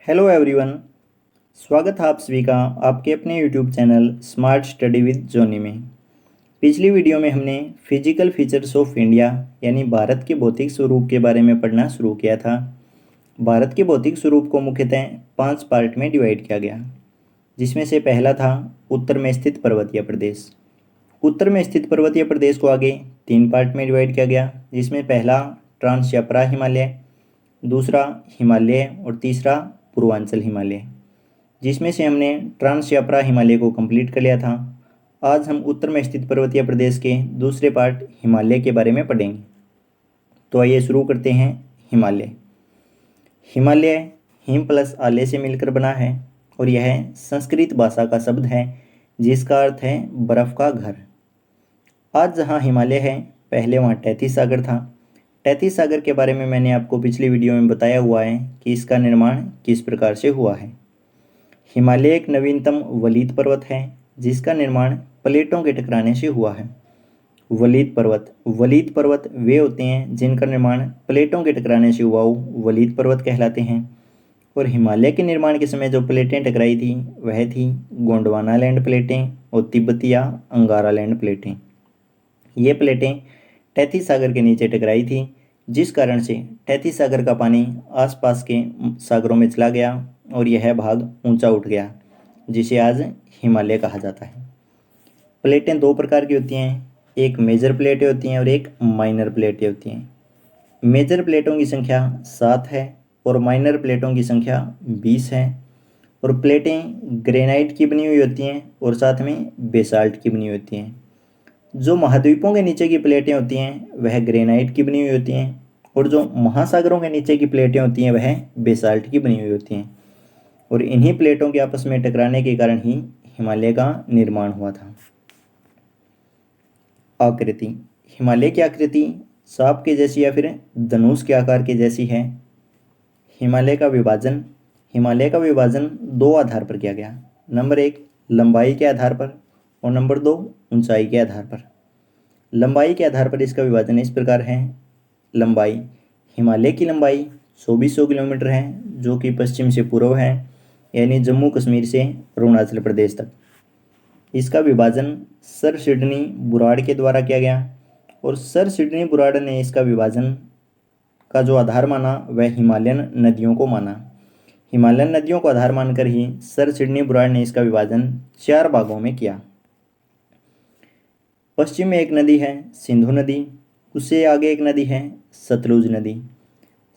Hello everyone. स्वागत है आप सभी का आपके अपने YouTube channel smart study with Johny में। पिछली वीडियो में हमने फिजिकल फीचर्स ऑफ इंडिया यानी भारत के भौतिक स्वरूप के बारे में पढ़ना शुरू किया था। भारत के भौतिक स्वरूप को मुख्यतः 5 पार्ट में डिवाइड किया गया, जिसमें से पहला था उत्तर में स्थित पर्वतीय प्रदेश। उत्तर में स्थित पर्वतीय प्रदेश को आगे 3 पार्ट में डिवाइड किया गया, जिसमें पहला ट्रांस याप्रा हिमालय, दूसरा हिमालय और तीसरा पूर्वांचल हिमालय, जिसमें से हमने ट्रांस याप्रा हिमालय को कंप्लीट कर लिया था। आज हम उत्तर में स्थित पर्वतीय प्रदेश के दूसरे पार्ट हिमालय के बारे में पढ़ेंगे। तो आइए शुरू करते हैं। हिमालय हिमालय हिम प्लस आलय से मिलकर बना है और यह संस्कृत भाषा का शब्द है जिसका अर्थ है बर्फ़ का घर। आज जहाँ हिमालय है, पहले वहाँ तैतीस सागर था। तैतीस सागर के बारे में मैंने आपको पिछली वीडियो में बताया हुआ है कि इसका निर्माण किस प्रकार से हुआ है। हिमालय एक नवीनतम वलीत पर्वत है जिसका निर्माण प्लेटों के टकराने से हुआ है। वलीत पर्वत वे होते हैं जिनका निर्माण प्लेटों के टकराने से हुआ वलीत पर्वत कहलाते हैं। और हिमालय के निर्माण के समय जो प्लेटें टकराई थी वह थी गोंडवाना लैंड प्लेटें और तिब्बतिया अंगारा लैंड प्लेटें। ये प्लेटें तैतीस सागर के नीचे टकराई थी, जिस कारण से तैतीस सागर का पानी आसपास के सागरों में चला गया और यह भाग ऊंचा उठ गया, जिसे आज हिमालय कहा जाता है। प्लेटें 2 प्रकार की होती हैं, एक मेजर प्लेटें होती हैं और एक माइनर प्लेटें होती हैं। मेजर प्लेटों की संख्या 7 है और माइनर प्लेटों की संख्या 20 है। और प्लेटें ग्रेनाइट की बनी हुई होती हैं और साथ में बेसाल्ट की बनी होती हैं। जो महाद्वीपों के नीचे की प्लेटें होती हैं वह ग्रेनाइट की बनी हुई होती हैं और जो महासागरों के नीचे की प्लेटें होती हैं वह बेसाल्ट की बनी हुई होती हैं। और इन्हीं प्लेटों के आपस में टकराने के कारण ही हिमालय का निर्माण हुआ था। आकृति हिमालय की आकृति सांप के जैसी या फिर धनुष के आकार के जैसी है। हिमालय का विभाजन 2 आधार पर किया गया। नंबर 1 लंबाई के आधार पर और नंबर 2 ऊंचाई के आधार पर। लंबाई के आधार पर इसका विभाजन इस प्रकार है। लंबाई हिमालय की लंबाई 2400 किलोमीटर है, जो कि पश्चिम से पूर्व है, यानी जम्मू कश्मीर से अरुणाचल प्रदेश तक। इसका विभाजन सर सिडनी बुराड़ के द्वारा किया गया और सर सिडनी बुराड़ ने इसका विभाजन का जो आधार माना वह हिमालयन नदियों को माना। हिमालयन नदियों को आधार मानकर ही सर सिडनी बुराड़ ने इसका विभाजन 4 भागों में किया। पश्चिम में एक नदी है सिंधु नदी, उससे आगे एक नदी है सतलुज नदी,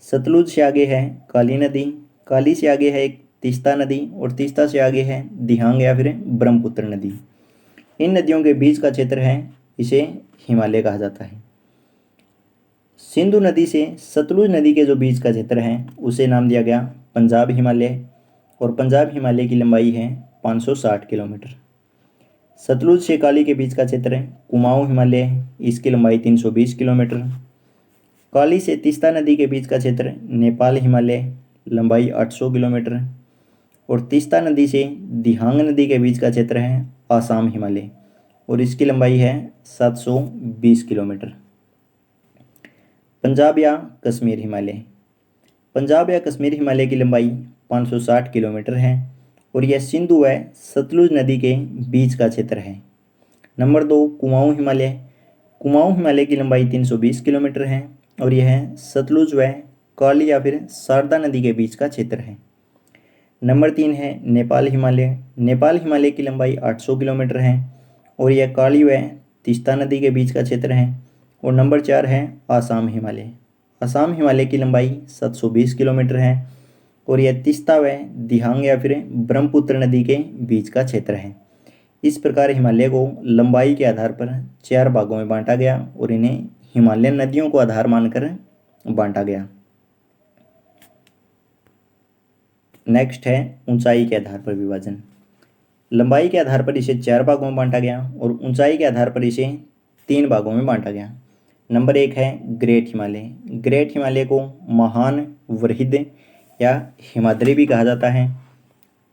सतलुज से आगे है काली नदी, काली से आगे है एक तीस्ता नदी और तीस्ता से आगे है दिहांग या फिर ब्रह्मपुत्र नदी। इन नदियों के बीच का क्षेत्र है, इसे हिमालय कहा जाता है। सिंधु नदी से सतलुज नदी के जो बीच का क्षेत्र है उसे नाम दिया गया पंजाब हिमालय और पंजाब हिमालय की लंबाई है 560 किलोमीटर। सतलुज से काली के बीच का क्षेत्र है कुमाऊं हिमालय, इसकी लंबाई 320 किलोमीटर। काली से तीस्ता नदी के बीच का क्षेत्र नेपाल हिमालय, लंबाई 800 किलोमीटर। और तीस्ता नदी से दिहांग नदी के बीच का क्षेत्र है आसाम हिमालय और इसकी लंबाई है 720 किलोमीटर। पंजाब या कश्मीर हिमालय की लंबाई 560 किलोमीटर है और यह सिंधु व सतलुज नदी के बीच का क्षेत्र है। नंबर 2 कुमाऊं हिमालय की लंबाई 320 किलोमीटर है और यह सतलुज व काली या फिर शारदा नदी के बीच का क्षेत्र है। नंबर 3 है नेपाल हिमालय की लंबाई 800 किलोमीटर है और यह काली व तीस्ता नदी के बीच का क्षेत्र है। और नंबर 4 है आसाम हिमालय की लंबाई 720 किलोमीटर है और यह तीस्ता व दिहांग या फिर ब्रह्मपुत्र नदी के बीच का क्षेत्र है। इस प्रकार हिमालय को लंबाई के आधार पर 4 भागों में बांटा गया और इन्हें हिमालयन नदियों को आधार मानकर बांटा गया। नेक्स्ट है ऊंचाई के आधार पर विभाजन। लंबाई के आधार पर इसे 4 भागों में बांटा गया और ऊंचाई के आधार पर इसे 3 भागों में बांटा गया। नंबर 1 है ग्रेट हिमालय को महान, वृहद या हिमाद्री भी कहा जाता है।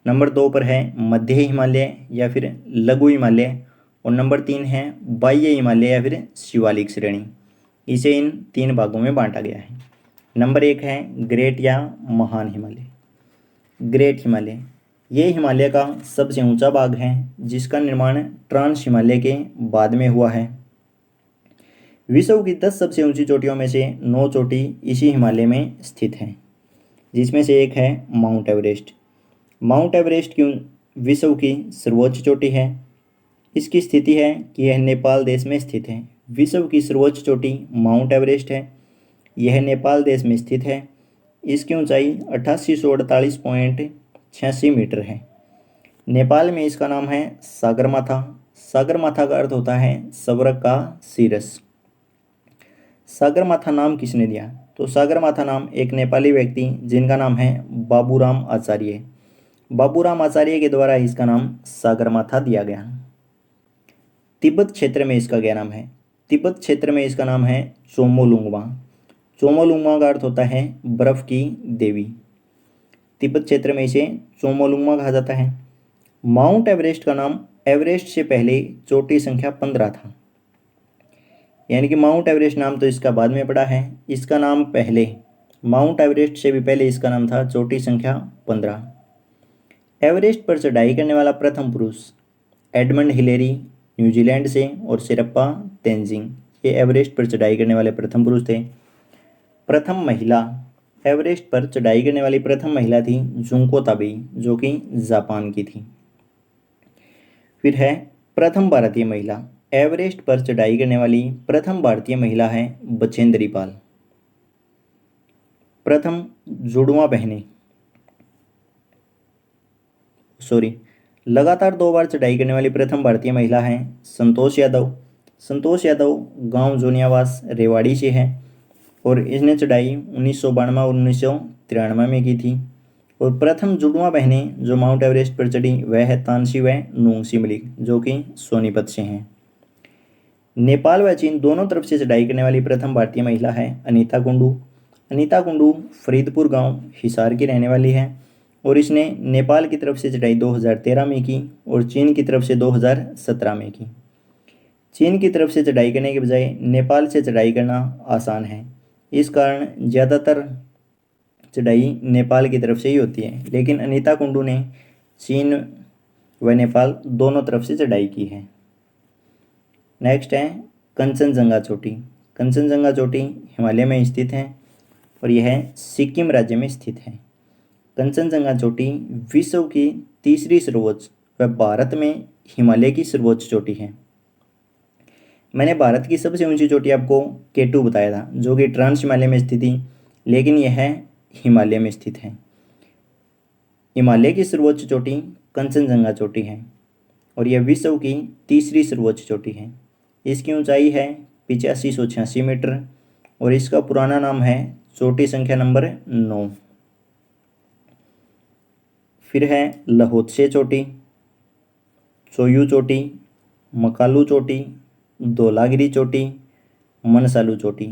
नंबर 2 पर है मध्य हिमालय या फिर लघु हिमालय और नंबर 3 है बाह्य हिमालय या फिर शिवालिक श्रेणी। इसे इन 3 भागों में बांटा गया है। नंबर 1 है ग्रेट या महान हिमालय। ग्रेट हिमालय, ये हिमालय का सबसे ऊंचा भाग है जिसका निर्माण ट्रांस हिमालय के बाद में हुआ है। विश्व की 10 सबसे ऊंची चोटियों में से 9 चोटी इसी हिमालय में स्थित हैं, जिसमें से एक है माउंट एवरेस्ट। माउंट एवरेस्ट की विश्व की सर्वोच्च चोटी है। इसकी स्थिति है कि यह नेपाल देश में स्थित है। विश्व की सर्वोच्च चोटी माउंट एवरेस्ट है। यह नेपाल देश में स्थित है। इसकी ऊंचाई 8848.86 मीटर है। नेपाल में इसका नाम है सागरमाथा। सागरमाथा का अर्थ होता है स्वर्ग का शीर्ष। सागरमाथा नाम किसने दिया? तो सागरमाथा नाम एक नेपाली व्यक्ति जिनका नाम है बाबूराम आचार्य। बाबूराम आचार्य के द्वारा इसका नाम सागरमाथा दिया गया। तिब्बत क्षेत्र में इसका क्या नाम है? तिब्बत क्षेत्र में इसका नाम है चोमोलुंगमा। चोमोलुंगमा का अर्थ होता है बर्फ की देवी। तिब्बत क्षेत्र में इसे चोमोलुंगमा कहा जाता है। माउंट एवरेस्ट का नाम एवरेस्ट से पहले चोटी संख्या 15 था, यानी कि माउंट एवरेस्ट नाम तो इसका बाद में पड़ा है। इसका नाम पहले, माउंट एवरेस्ट से भी पहले इसका नाम था चोटी संख्या 15। एवरेस्ट पर चढ़ाई करने वाला प्रथम पुरुष एडमंड हिलेरी न्यूजीलैंड से और सिरप्पा तेंजिंग, ये एवरेस्ट पर चढ़ाई करने वाले प्रथम पुरुष थे। प्रथम महिला, एवरेस्ट पर चढ़ाई करने वाली प्रथम महिला थी जुंको ताबेई, जो कि जापान की थी। फिर है प्रथम भारतीय महिला, एवरेस्ट पर चढ़ाई करने वाली प्रथम भारतीय महिला है बचेंद्री पाल। प्रथम जुड़वा बहनें, लगातार 2 बार चढ़ाई करने वाली प्रथम भारतीय महिला है संतोष यादव। संतोष यादव गांव जोनियावास रेवाड़ी से है और इसने चढ़ाई 1992 और 1993 में की थी। और प्रथम जुड़वा बहनें जो माउंट एवरेस्ट पर चढ़ी वह है तानसी व नुंगसी मलिक, जो कि सोनीपत से हैं। नेपाल व चीन दोनों तरफ से चढ़ाई करने वाली प्रथम भारतीय महिला है अनीता कुंडू। अनीता कुंडू फरीदपुर गांव हिसार की रहने वाली है और इसने नेपाल की तरफ से चढ़ाई 2013 में की और चीन की तरफ से 2017 में की। चीन की तरफ से चढ़ाई करने के बजाय नेपाल से चढ़ाई करना आसान है, इस कारण ज़्यादातर चढ़ाई नेपाल की तरफ से ही होती है, लेकिन अनीता कुंडू ने चीन व नेपाल दोनों तरफ से चढ़ाई की है। नेक्स्ट है कंचनजंगा चोटी। कंचनजंगा चोटी हिमालय में स्थित है और यह सिक्किम राज्य में स्थित है। कंचनजंगा चोटी विश्व की तीसरी सर्वोच्च व भारत में हिमालय की सर्वोच्च चोटी है। मैंने भारत की सबसे ऊंची चोटी आपको K2 बताया था, जो कि ट्रांस हिमालय में स्थित थी, लेकिन यह हिमालय में स्थित है। हिमालय की सर्वोच्च चोटी कंचनजंगा चोटी है और यह विश्व की तीसरी सर्वोच्च चोटी है। इसकी ऊंचाई है 8586 मीटर और इसका पुराना नाम है चोटी संख्या नंबर 9। फिर है लहोत्से चोटी, चोयू चोटी, मकालू चोटी, धौलागिरी चोटी, मनसालू चोटी,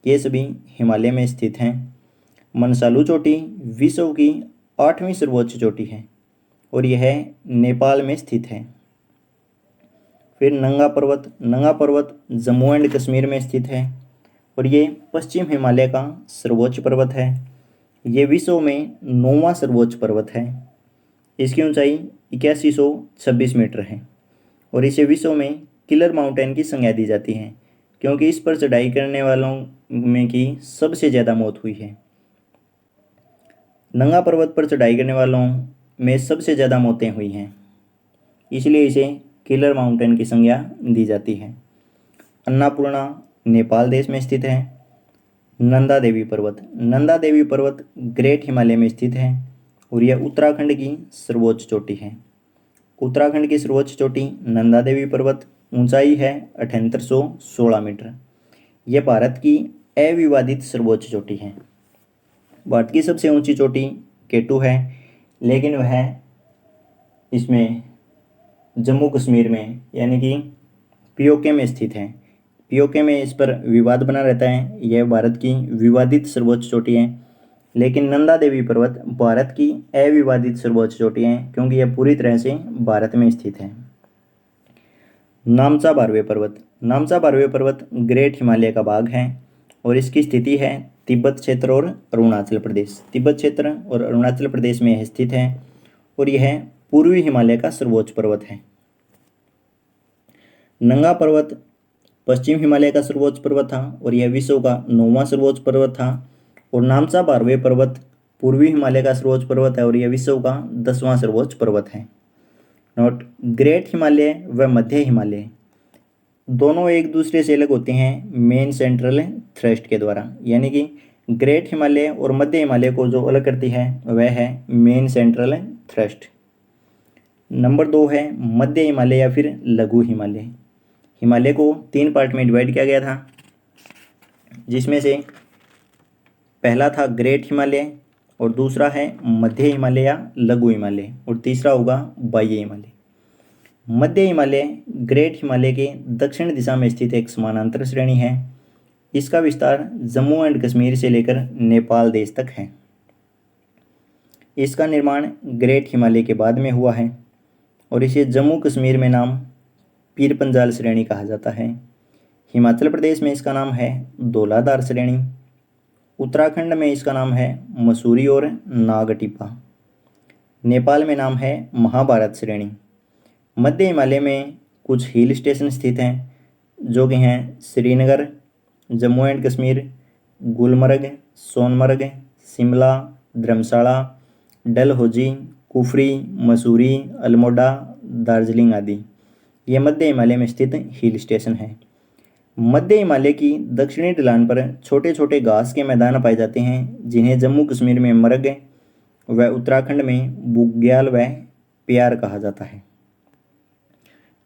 ये सभी हिमालय में स्थित हैं। मनसालू चोटी विश्व की 8वीं सर्वोच्च चोटी है और यह नेपाल में स्थित है। फिर नंगा पर्वत, नंगा पर्वत जम्मू एंड कश्मीर में स्थित है और ये पश्चिम हिमालय का सर्वोच्च पर्वत है। ये विश्व में 9वां सर्वोच्च पर्वत है। इसकी ऊंचाई 8126 मीटर है और इसे विश्व में किलर माउंटेन की संज्ञा दी जाती है, क्योंकि इस पर चढ़ाई करने वालों में की सबसे ज़्यादा मौत हुई है। नंगा पर्वत पर चढ़ाई करने वालों में सबसे ज़्यादा मौतें हुई हैं, इसलिए इसे किलर माउंटेन की संज्ञा दी जाती है। अन्नपूर्णा नेपाल देश में स्थित है। नंदा देवी पर्वत, नंदा देवी पर्वत ग्रेट हिमालय में स्थित है और यह उत्तराखंड की सर्वोच्च चोटी है। उत्तराखंड की सर्वोच्च चोटी नंदा देवी पर्वत, ऊंचाई है 7816 मीटर। यह भारत की अविवादित सर्वोच्च चोटी है। भारत की सबसे ऊंची चोटी K2 है, लेकिन वह इसमें जम्मू कश्मीर में यानी कि POK में स्थित है। POK में इस पर विवाद बना रहता है। यह भारत की विवादित सर्वोच्च चोटी है, लेकिन नंदा देवी पर्वत भारत की अविवादित सर्वोच्च चोटी है, क्योंकि यह पूरी तरह से भारत में स्थित है। नामचा बारवे पर्वत, नामचा बारवे पर्वत ग्रेट हिमालय का भाग है और इसकी स्थिति है तिब्बत क्षेत्र और अरुणाचल प्रदेश। तिब्बत क्षेत्र और अरुणाचल प्रदेश में यह स्थित है और यह पूर्वी हिमालय का सर्वोच्च पर्वत है। नंगा पर्वत पश्चिम हिमालय का सर्वोच्च पर्वत था और यह विश्व का 9वां सर्वोच्च पर्वत था। और नामसा बारहवें पर्वत पूर्वी हिमालय का सर्वोच्च पर्वत है और यह विश्व का 10वां सर्वोच्च पर्वत है। नोट, ग्रेट हिमालय व मध्य हिमालय दोनों एक दूसरे से अलग होते हैं मेन सेंट्रल थ्रस्ट के द्वारा, यानी कि ग्रेट हिमालय और मध्य हिमालय को जो अलग करती है वह है मेन सेंट्रल थ्रस्ट। नंबर 2 है मध्य हिमालय या फिर लघु हिमालय। हिमालय को 3 पार्ट में डिवाइड किया गया था, जिसमें से पहला था ग्रेट हिमालय और दूसरा है मध्य हिमालय या लघु हिमालय और तीसरा होगा बाह्य हिमालय। मध्य हिमालय ग्रेट हिमालय के दक्षिण दिशा में स्थित एक समानांतर श्रेणी है। इसका विस्तार जम्मू एंड कश्मीर से लेकर नेपाल देश तक है। इसका निर्माण ग्रेट हिमालय के बाद में हुआ है और इसे जम्मू कश्मीर में नाम पीर पंजाल श्रेणी कहा जाता है। हिमाचल प्रदेश में इसका नाम है धौलाधार श्रेणी। उत्तराखंड में इसका नाम है मसूरी और नागटिपा। नेपाल में नाम है महाभारत श्रेणी। मध्य हिमालय में कुछ हिल स्टेशन स्थित हैं जो कि हैं श्रीनगर, जम्मू एंड कश्मीर, गुलमर्ग, सोनमर्ग, शिमला, धर्मशाला, डलहौजी, कुफरी, मसूरी, अल्मोड़ा, दार्जिलिंग आदि। ये मध्य हिमालय में स्थित हिल स्टेशन है। मध्य हिमालय की दक्षिणी ढलान पर छोटे छोटे घास के मैदान पाए जाते हैं जिन्हें जम्मू कश्मीर में मर्ग व उत्तराखंड में बुग्याल व प्यार कहा जाता है।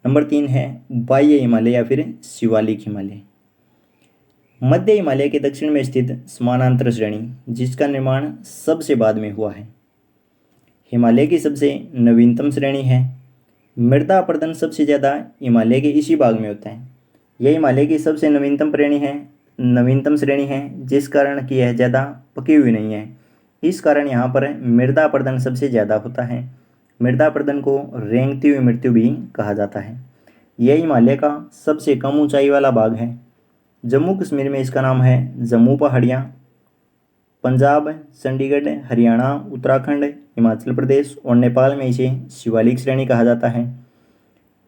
नंबर 3 है बाह्य हिमालय या फिर शिवालिक हिमालय। मध्य हिमालय के दक्षिण में स्थित समानांतर श्रेणी जिसका निर्माण सबसे बाद में हुआ है। हिमालय की सबसे नवीनतम श्रेणी है। मृदा अपरदन सबसे ज़्यादा हिमालय के इसी भाग में होता है। यह हिमालय की सबसे नवीनतम श्रेणी है जिस कारण कि यह ज़्यादा पकी हुई नहीं है। इस कारण यहाँ पर मृदा अपरदन सबसे ज़्यादा होता है। मृदा अपरदन को रेंगती हुई मृत्यु भी कहा जाता है। यह हिमालय का सबसे कम ऊंचाई वाला भाग है। जम्मू कश्मीर में इसका नाम है जम्मू पहाड़ियाँ। पंजाब, चंडीगढ़, हरियाणा, उत्तराखंड, हिमाचल प्रदेश और नेपाल में इसे शिवालिक श्रेणी कहा जाता है।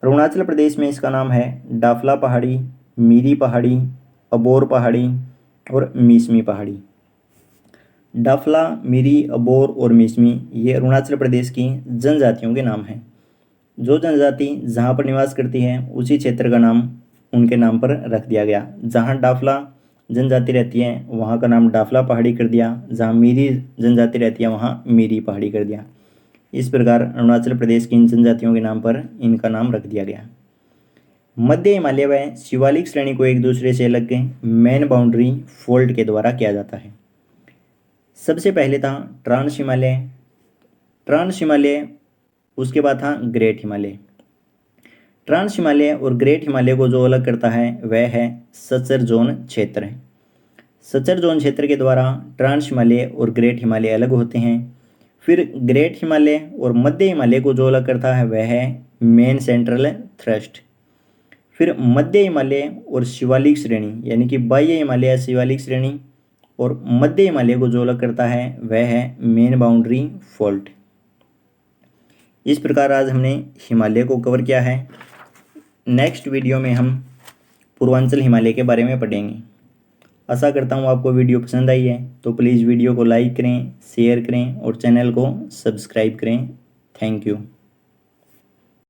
अरुणाचल प्रदेश में इसका नाम है डाफला पहाड़ी, मीरी पहाड़ी, अबोर पहाड़ी और मिसमी पहाड़ी। डाफला, मीरी, अबोर और मिसमी ये अरुणाचल प्रदेश की जनजातियों के नाम हैं। जो जनजाति जहाँ पर निवास करती है उसी क्षेत्र का नाम उनके नाम पर रख दिया गया। जहाँ डाफला जनजाति रहती है वहाँ का नाम डाफला पहाड़ी कर दिया, जहाँ मीरी जनजाति रहती है वहाँ मीरी पहाड़ी कर दिया। इस प्रकार अरुणाचल प्रदेश की इन जनजातियों के नाम पर इनका नाम रख दिया गया। मध्य हिमालय व शिवालिक श्रेणी को एक दूसरे से अलग मेन बाउंड्री फोल्ड के द्वारा किया जाता है। सबसे पहले था ट्रांस हिमालय, उसके बाद था ग्रेट हिमालय। ट्रांस हिमालय और ग्रेट हिमालय को जो अलग करता है वह है सचर जोन क्षेत्र। सचर जोन क्षेत्र के द्वारा ट्रांस हिमालय और ग्रेट हिमालय अलग होते हैं। फिर ग्रेट हिमालय और मध्य हिमालय को जो अलग करता है वह है मेन सेंट्रल थ्रस्ट। फिर मध्य हिमालय और शिवालिक श्रेणी यानी कि बाह्य हिमालय शिवालिक श्रेणी और मध्य हिमालय को जो अलग करता है वह है मेन बाउंड्री फॉल्ट। इस प्रकार आज हमने हिमालय को कवर किया है। नेक्स्ट वीडियो में हम पूर्वांचल हिमालय के बारे में पढ़ेंगे। आशा करता हूँ आपको वीडियो पसंद आई है, तो प्लीज़ वीडियो को लाइक करें, शेयर करें और चैनल को सब्सक्राइब करें। Thank you.